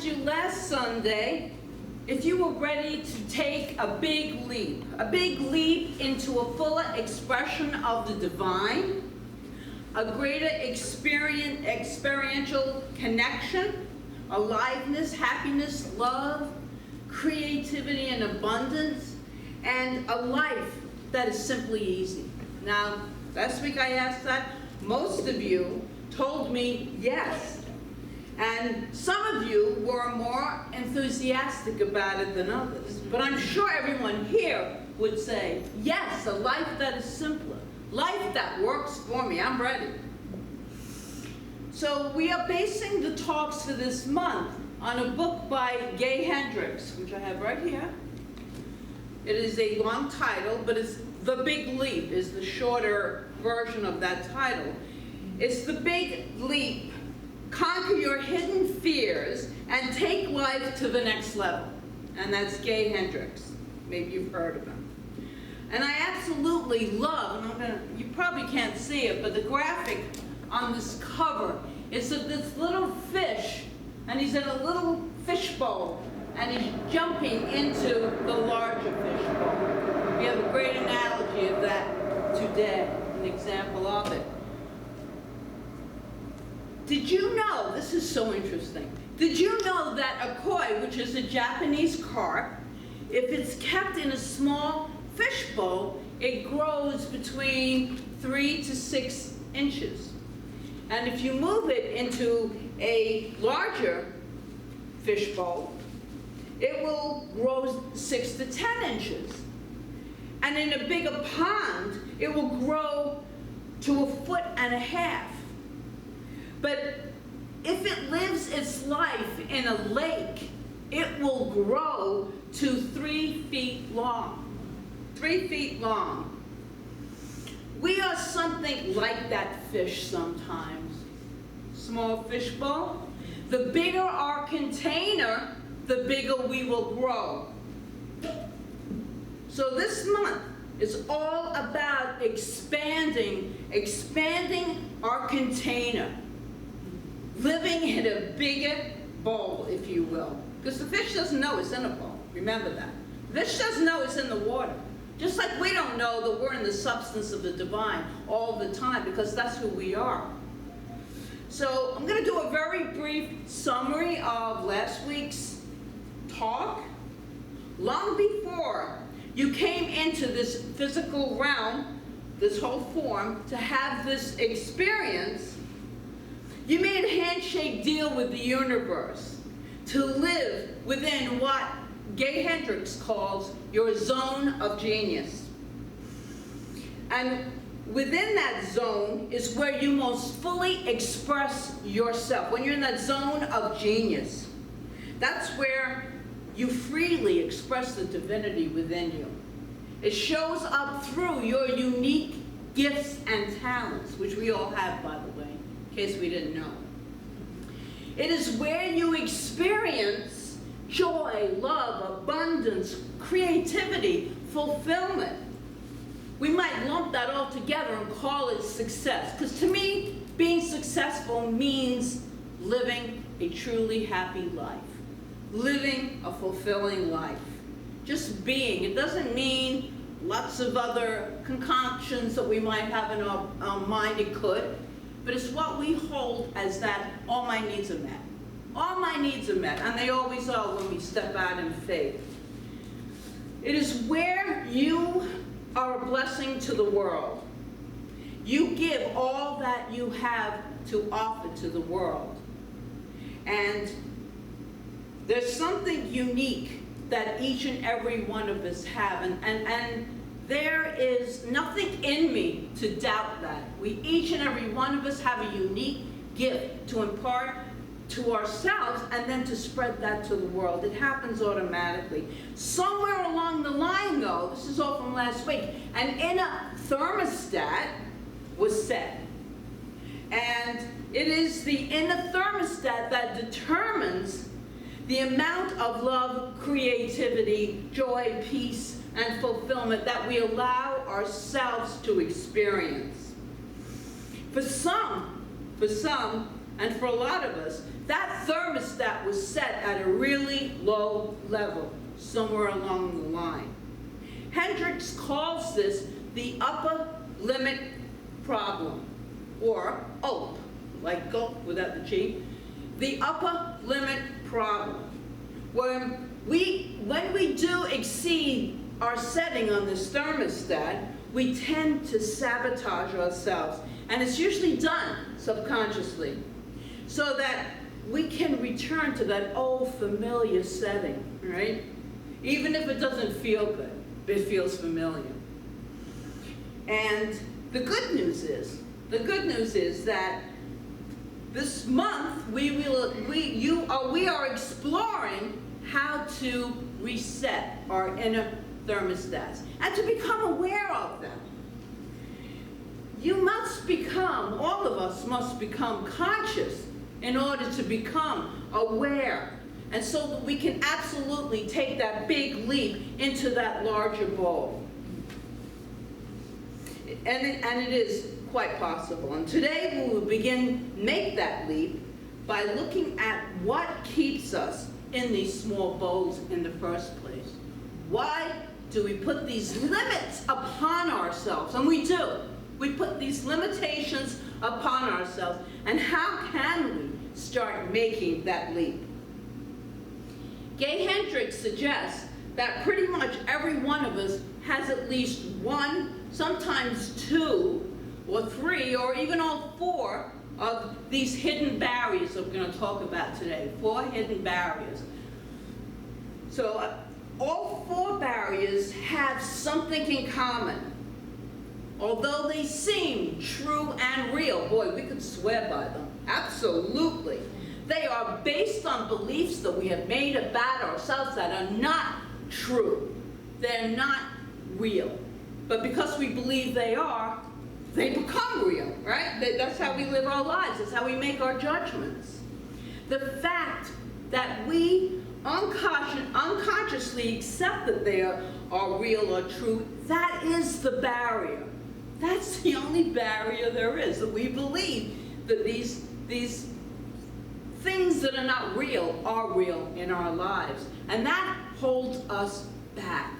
asked you last Sunday if you were ready to take a big leap into a fuller expression of the divine, a greater experiential connection, aliveness, happiness, love, creativity and abundance, and a life that is simply easy. Now, last week I asked that. Most of you told me yes. And some of you were more enthusiastic about it than others. But I'm sure everyone here would say, yes, a life that is simpler, life that works for me. I'm ready. So we are basing the talks for this month on a book by Gay Hendricks, which I have right here. It is a long title, but it's The Big Leap is the shorter version of that title. It's The Big Leap. Conquer your hidden fears and take life to the next level. And that's Gay Hendricks. Maybe you've heard of him. And I absolutely love, and you probably can't see it, but the graphic on this cover is of this little fish, and he's in a little fishbowl, and he's jumping into the larger fishbowl. We have a great analogy of that today, an example of it. Did you know, this is so interesting, did you know that a koi, which is a Japanese carp, if it's kept in a small fishbowl, it grows between 3 to 6 inches. And if you move it into a larger fishbowl, it will grow 6 to 10 inches. And in a bigger pond, it will grow to 1.5 feet. But if it lives its life in a lake, it will grow to 3 feet long. 3 feet long. We are something like that fish sometimes. Small fishbowl. The bigger our container, the bigger we will grow. So this month is all about expanding our container. Living in a bigger bowl, if you will. Because the fish doesn't know it's in a bowl. Remember that. The fish doesn't know it's in the water. Just like we don't know that we're in the substance of the divine all the time, because that's who we are. So I'm going to do a very brief summary of last week's talk. Long before you came into this physical realm, this whole form, to have this experience, you made a handshake deal with the universe to live within what Gay Hendricks calls your zone of genius. And within that zone is where you most fully express yourself. When you're in that zone of genius, that's where you freely express the divinity within you. It shows up through your unique gifts and talents, which we all have, by the way, in case we didn't know. It is where you experience joy, love, abundance, creativity, fulfillment. We might lump that all together and call it success, because to me, being successful means living a truly happy life, living a fulfilling life, just being. It doesn't mean lots of other concoctions that we might have in our mind. It could, but it's what we hold as that all my needs are met. All my needs are met, and they always are when we step out in faith. It is where you are a blessing to the world. You give all that you have to offer to the world. And there's something unique that each and every one of us have, and there is nothing in me to doubt that. We, each and every one of us, have a unique gift to impart to ourselves and then to spread that to the world. It happens automatically. Somewhere along the line, though, this is all from last week, an inner thermostat was set. And it is the inner thermostat that determines the amount of love, creativity, joy, peace, and fulfillment that we allow ourselves to experience. For some, And for a lot of us, that thermostat was set at a really low level somewhere along the line. Hendricks calls this the upper limit problem, or OAP, like gulp without the G, the upper limit problem. When we do exceed our setting on this thermostat, we tend to sabotage ourselves. And it's usually done subconsciously, so that we can return to that old familiar setting, right? Even if it doesn't feel good, it feels familiar. And the good news is that this month we are exploring how to reset our inner thermostats and to become aware of them. All of us must become conscious in order to become aware, and so that we can absolutely take that big leap into that larger bowl. And it is quite possible. And today we will make that leap by looking at what keeps us in these small bowls in the first place. Why do we put these limits upon ourselves? And we do. We put these limitations upon ourselves. And how can we start making that leap? Gay Hendricks suggests that pretty much every one of us has at least one, sometimes two, or three, or even all four of these hidden barriers that we're going to talk about today. 4 hidden barriers. So all 4 barriers have something in common. Although they seem true and real, boy, we could swear by them. Absolutely. They are based on beliefs that we have made about ourselves that are not true. They're not real. But because we believe they are, they become real, right? That's how we live our lives. That's how we make our judgments. The fact that we unconsciously accept that they are real or true, that is the barrier. That's the only barrier there is, that we believe that these things that are not real are real in our lives. And that holds us back.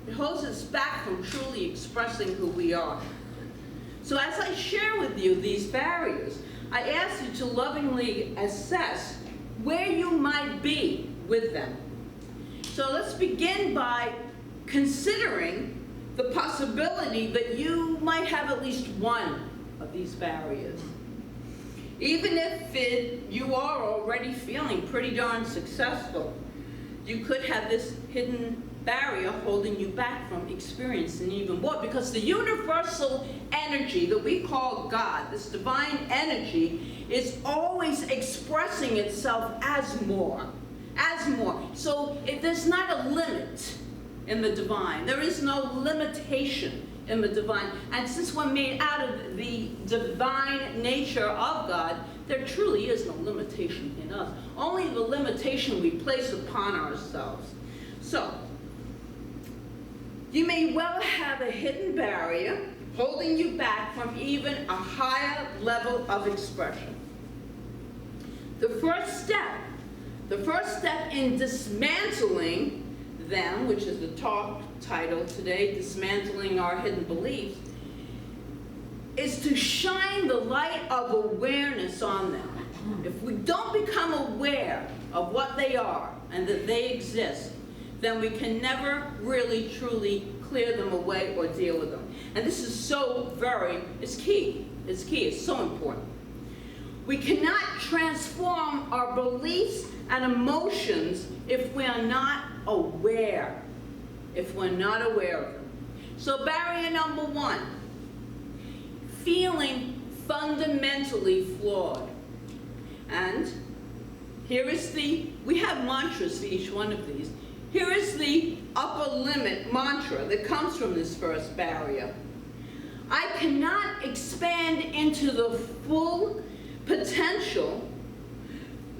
It holds us back from truly expressing who we are. So as I share with you these barriers, I ask you to lovingly assess where you might be with them. So let's begin by considering the possibility that you might have at least one of these barriers. Even if you are already feeling pretty darn successful, you could have this hidden barrier holding you back from experiencing even more, because the universal energy that we call God, this divine energy, is always expressing itself as more, as more. So there's not a limit in the divine. There is no limitation in the divine. And since we're made out of the divine nature of God, there truly is no limitation in us. Only the limitation we place upon ourselves. So, you may well have a hidden barrier holding you back from even a higher level of expression. The first step in dismantling them, which is the talk title today, Dismantling Our Hidden Beliefs, is to shine the light of awareness on them. If we don't become aware of what they are and that they exist, then we can never really truly clear them away or deal with them. And this is it's key. It's key, it's so important. We cannot transform our beliefs and emotions if we are not aware. If we're not aware of them. So barrier number 1, feeling fundamentally flawed. And we have mantras for each one of these. Here is the upper limit mantra that comes from this first barrier. I cannot expand into the full potential,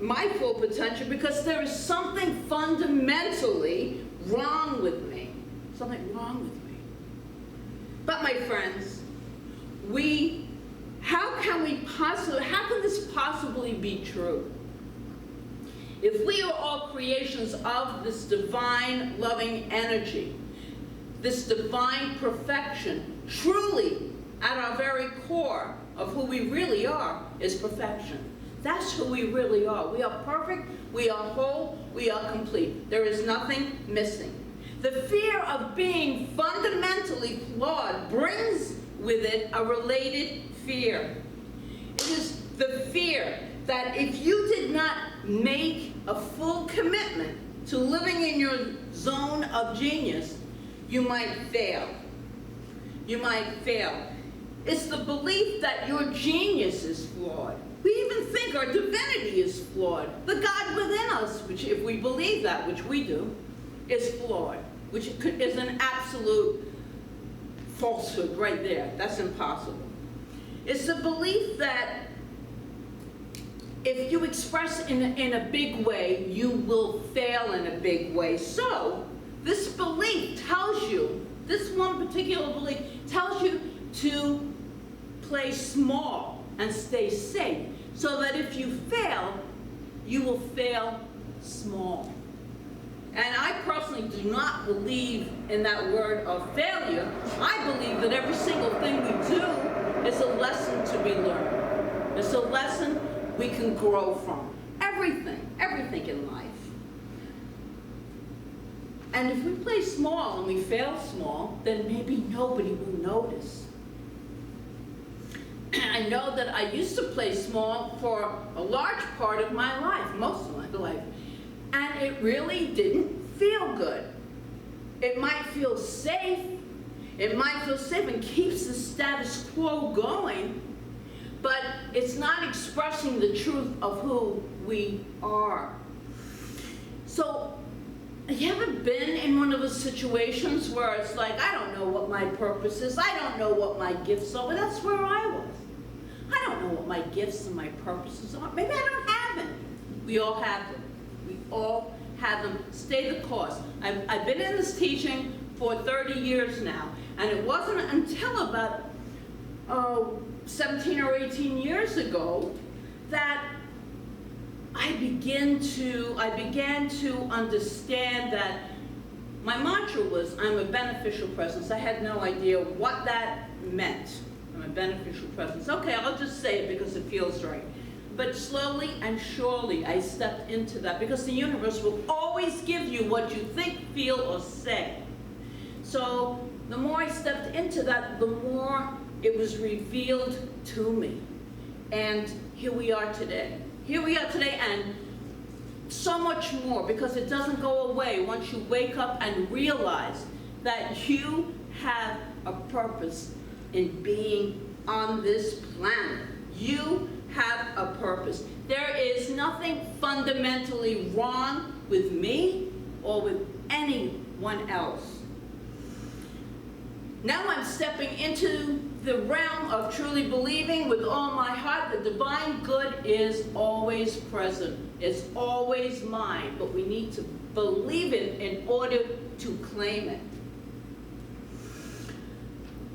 my full potential, because there is something fundamentally wrong with me. Something wrong with me. But my friends, how how can this possibly be true? If we are all creations of this divine loving energy, this divine perfection, truly at our very core of who we really are is perfection. That's who we really are. We are perfect, we are whole, we are complete. There is nothing missing. The fear of being fundamentally flawed brings with it a related fear. It is the fear that if you did not make a full commitment to living in your zone of genius, you might fail. You might fail. It's the belief that your genius is flawed. We even think our divinity is flawed. The God within us, which if we believe that, which we do, is flawed, which is an absolute falsehood right there. That's impossible. It's the belief that if you express in a big way, you will fail in a big way. So this belief tells you, this one particular belief tells you to play small and stay safe, so that if you fail, you will fail small. And I personally do not believe in that word of failure. I believe that every single thing we do is a lesson to be learned. It's a lesson we can grow from. Everything in life. And if we play small and we fail small, then maybe nobody will notice. I know that I used to play small for a large part of my life, most of my life, and it really didn't feel good. It might feel safe. It might feel safe and keeps the status quo going, but it's not expressing the truth of who we are. So, have you ever been in one of those situations where it's like, I don't know what my purpose is, I don't know what my gifts are, but that's where I was. I don't know what my gifts and my purposes are. Maybe I don't have them. We all have them. We all have them. Stay the course. I've been in this teaching for 30 years now, and it wasn't until about 17 or 18 years ago that I began to understand that my mantra was, I'm a beneficial presence. I had no idea what that meant. I'm a beneficial presence. Okay, I'll just say it because it feels right. But slowly and surely I stepped into that, because the universe will always give you what you think, feel, or say. So the more I stepped into that, the more it was revealed to me. And here we are today. Here we are today, and so much more, because it doesn't go away once you wake up and realize that you have a purpose in being on this planet. You have a purpose. There is nothing fundamentally wrong with me or with anyone else. Now I'm stepping into the realm of truly believing with all my heart the divine good is always present. It's always mine, but we need to believe it in order to claim it.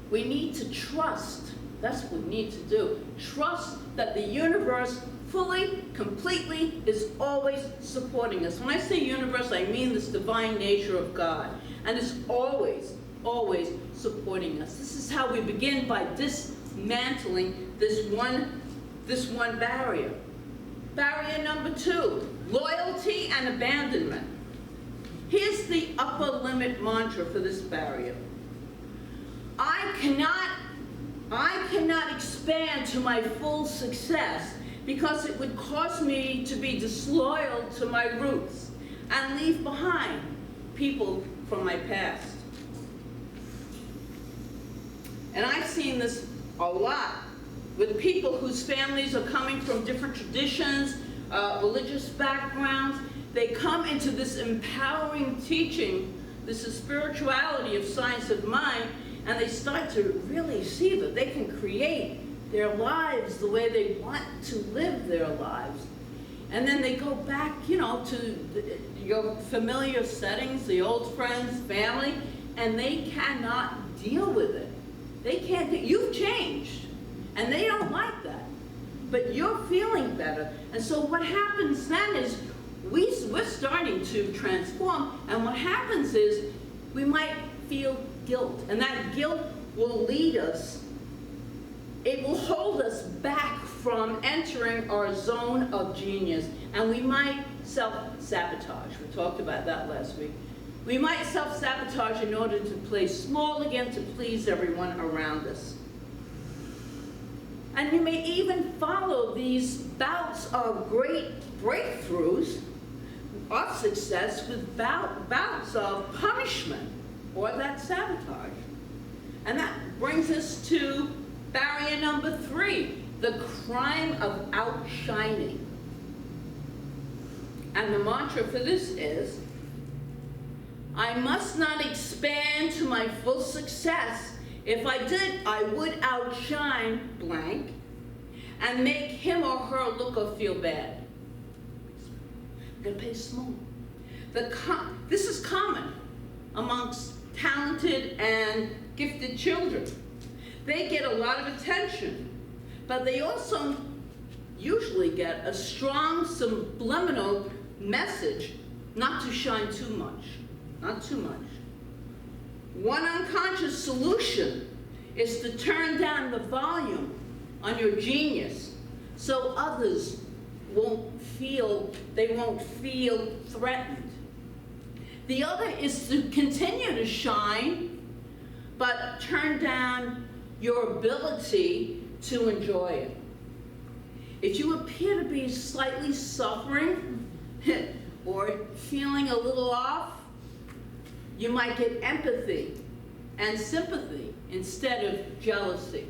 We need to trust. That's what we need to do. Trust that the universe fully, completely is always supporting us. When I say universe, I mean this divine nature of God. And it's always, always supporting us. This is how we begin, by dismantling this one barrier. Barrier number 2, loyalty and abandonment. Here's the upper limit mantra for this barrier. I cannot expand to my full success because it would cause me to be disloyal to my roots and leave behind people from my past. And I've seen this a lot with people whose families are coming from different traditions, religious backgrounds. They come into this empowering teaching, this is spirituality of science of mind, and they start to really see that they can create their lives the way they want to live their lives. And then they go back, to your familiar settings, the old friends, family, and they cannot deal with it. They can't, you've changed, and they don't like that. but you're feeling better. And so what happens then is we're starting to transform, and what happens is we might feel guilt, and that guilt will lead us, it will hold us back from entering our zone of genius, and we might self-sabotage. We talked about that last week. We might self-sabotage in order to play small again to please everyone around us. And you may even follow these bouts of great breakthroughs of success with bouts of punishment or that sabotage. And that brings us to barrier number 3, the crime of outshining. And the mantra for this is, I must not expand to my full success. If I did, I would outshine blank and make him or her look or feel bad. I'm going to play small. This is common amongst talented and gifted children. They get a lot of attention, but they also usually get a strong subliminal message not to shine too much, not too much. One unconscious solution is to turn down the volume on your genius so others won't feel threatened. The other is to continue to shine, but turn down your ability to enjoy it. If you appear to be slightly suffering or feeling a little off, you might get empathy and sympathy instead of jealousy.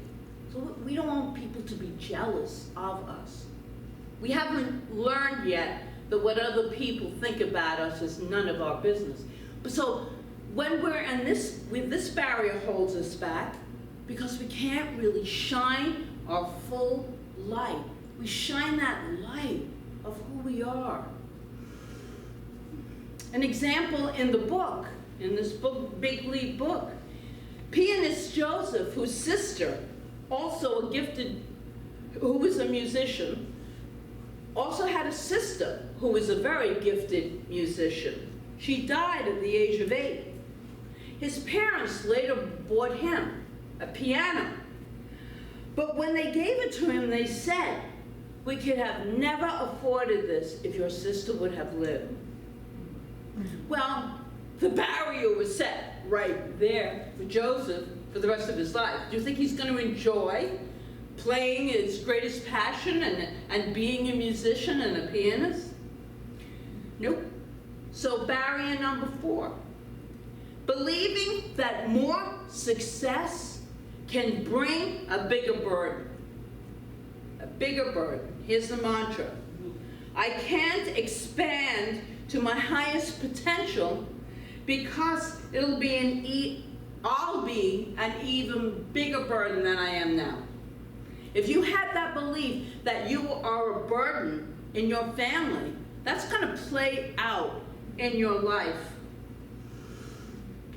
So we don't want people to be jealous of us. We haven't learned yet that what other people think about us is none of our business. But so when we're in this barrier holds us back because we can't really shine our full light. We shine that light of who we are. An example in the book, in this book, Big Leap book, Pianist Joseph, whose sister, also a gifted, who was a musician, also had a sister who was a very gifted musician. She died at the age of 8. His parents later bought him a piano. But when they gave it to him, they said, we could have never afforded this if your sister would have lived. Well, the barrier was set right there for Joseph for the rest of his life. Do you think he's going to enjoy playing his greatest passion and being a musician and a pianist? Nope. So barrier number 4, believing that more success can bring a bigger burden. A bigger burden. Here's the mantra. I can't expand to my highest potential because I'll be an even bigger burden than I am now. If you had that belief that you are a burden in your family, that's going to play out in your life.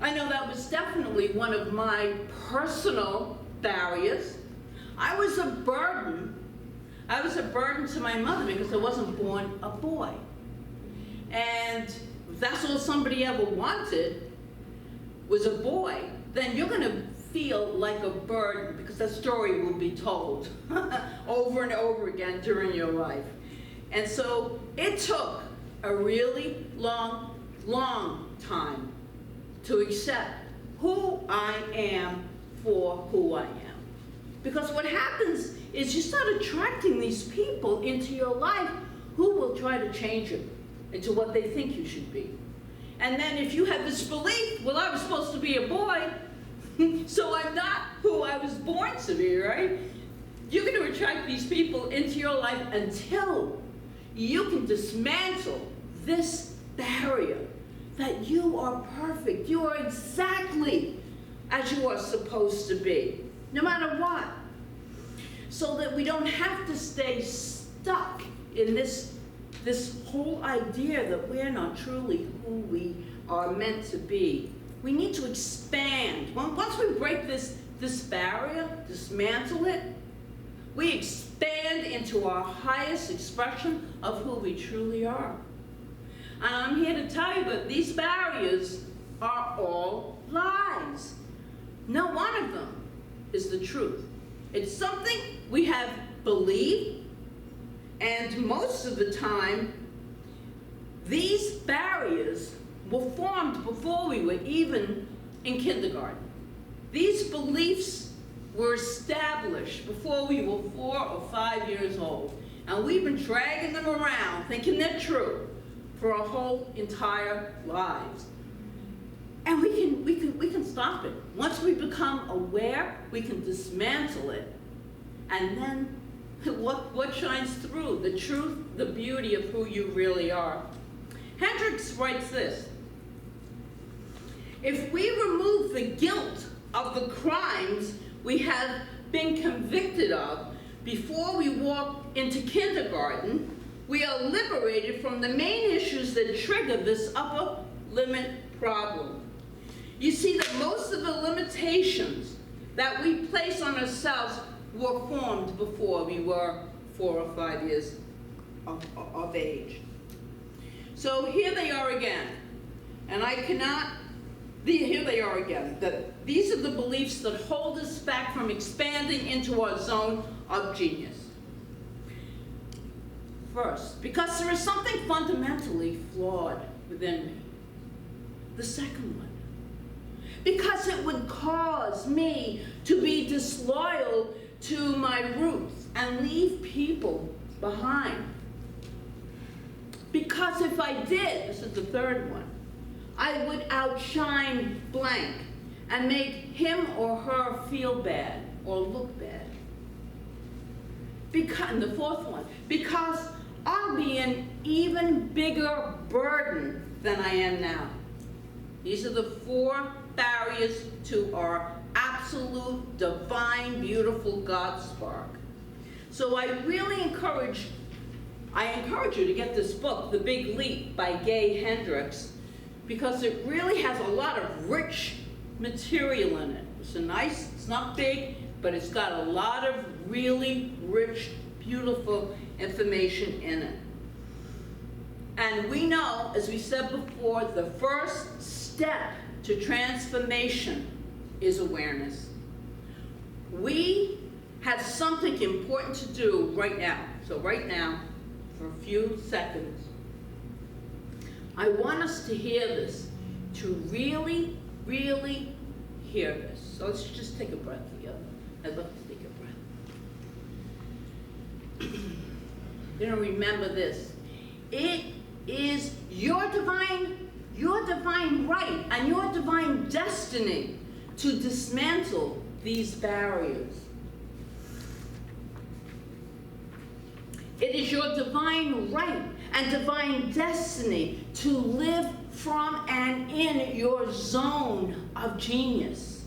I know that was definitely one of my personal barriers. I was a burden to my mother because I wasn't born a boy. And if that's all somebody ever wanted was a boy, then you're going to feel like a burden because that story will be told over and over again during your life. And so it took a really long, long time to accept who I am for who I am. Because what happens is you start attracting these people into your life who will try to change you into what they think you should be. And then if you have this belief, well, I was supposed to be a boy, so I'm not who I was born to be, right? You're going to attract these people into your life until you can dismantle this barrier that you are perfect. You are exactly as you are supposed to be, no matter what. So that we don't have to stay stuck in this whole idea that we're not truly who we are meant to be. We need to expand. Once we break this barrier, dismantle it, We expand into our highest expression of who we truly are. And I'm here to tell you that these barriers are all lies. No one of them is the truth. It's something we have believed, and most of the time, these barriers were formed before we were even in kindergarten. These beliefs were established before we were 4 or 5 years old, and we've been dragging them around thinking they're true for our whole entire lives. And we can stop it. Once we become aware, we can dismantle it. And then what shines through? The truth, the beauty of who you really are. Hendricks writes this: if we remove the guilt of the crimes we have been convicted of before we walk into kindergarten, we are liberated from the main issues that trigger this upper limit problem. You see that most of the limitations that we place on ourselves were formed before we were 4 or 5 years of age. So here they are again, and here they are again. These are the beliefs that hold us back from expanding into our zone of genius. First, because there is something fundamentally flawed within me. The second one, because it would cause me to be disloyal to my roots and leave people behind. Because if I did, this is the third one, I would outshine blank and make him or her feel bad or look bad. And the fourth one, because I'll be an even bigger burden than I am now. These are the 4 barriers to our absolute, divine, beautiful God spark. So I really encourage you to get this book, The Big Leap by Gay Hendricks, because it really has a lot of rich material in it. It's not big, but it's got a lot of really rich, beautiful information in it. And we know, as we said before, the first step to transformation is awareness. We have something important to do right now. So right now, for a few seconds, I want us to hear this, to really, really hear this. So let's just take a breath together. I'd love to take a breath. Remember this. It is your divine right and your divine destiny to dismantle these barriers. It is your divine right and divine destiny to live from and in your zone of genius.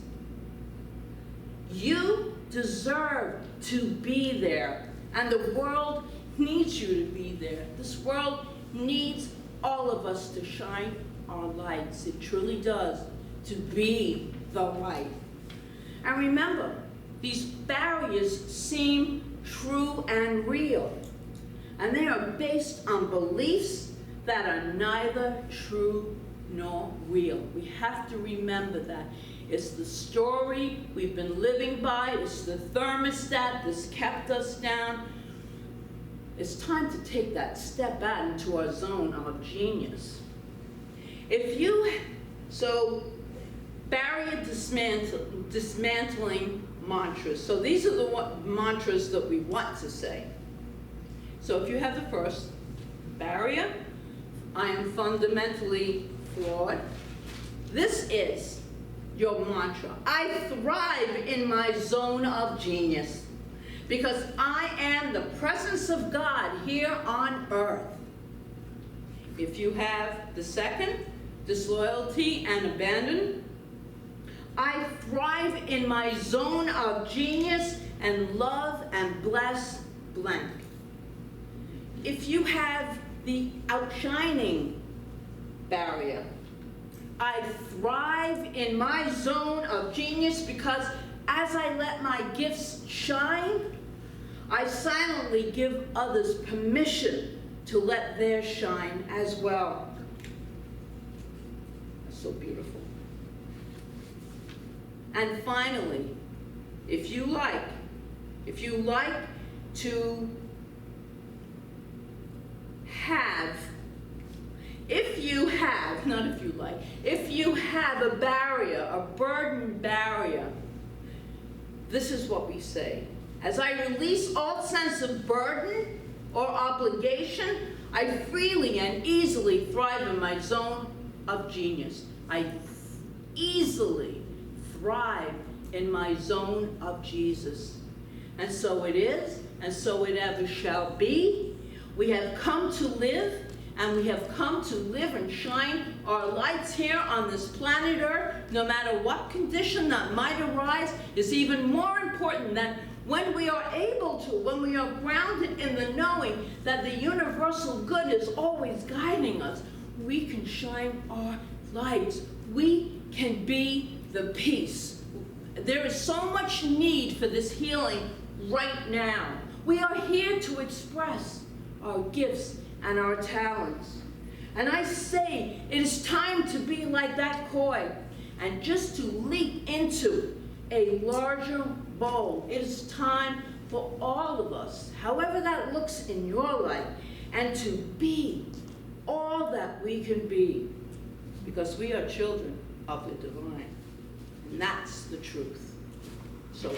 You deserve to be there, and the world needs you to be there. This world needs all of us to shine our lights. It truly does, to be the light. And remember, these barriers seem true and real, and they are based on beliefs that are neither true nor real. We have to remember that. It's the story we've been living by. It's the thermostat that's kept us down. It's time to take that step out into our zone of genius. Barrier dismantling mantras. So these are the mantras that we want to say. So if you have the first, barrier, I am fundamentally flawed. This is your mantra. I thrive in my zone of genius because I am the presence of God here on earth. If you have the second, disloyalty and abandon, I thrive in my zone of genius and love and bless blank. If you have the outshining barrier, I thrive in my zone of genius because as I let my gifts shine, I silently give others permission to let theirs shine as well. That's so beautiful. And finally, if you like to have, if you have a barrier, a burden barrier, this is what we say. As I release all sense of burden or obligation, I freely and easily thrive in my zone of genius. I easily thrive in my zone of Jesus. And so it is, and so it ever shall be. We have come to live, and we have come to live and shine our lights here on this planet Earth, no matter what condition that might arise, is even more important than when we are able to, when we are grounded in the knowing that the universal good is always guiding us. We can shine our lights. We can be the peace. There is so much need for this healing right now. We are here to express our gifts and our talents. And I say it is time to be like that koi and just to leap into a larger bowl. It is time for all of us, however that looks in your life, and to be all that we can be, because we are children of the divine. And that's the truth. So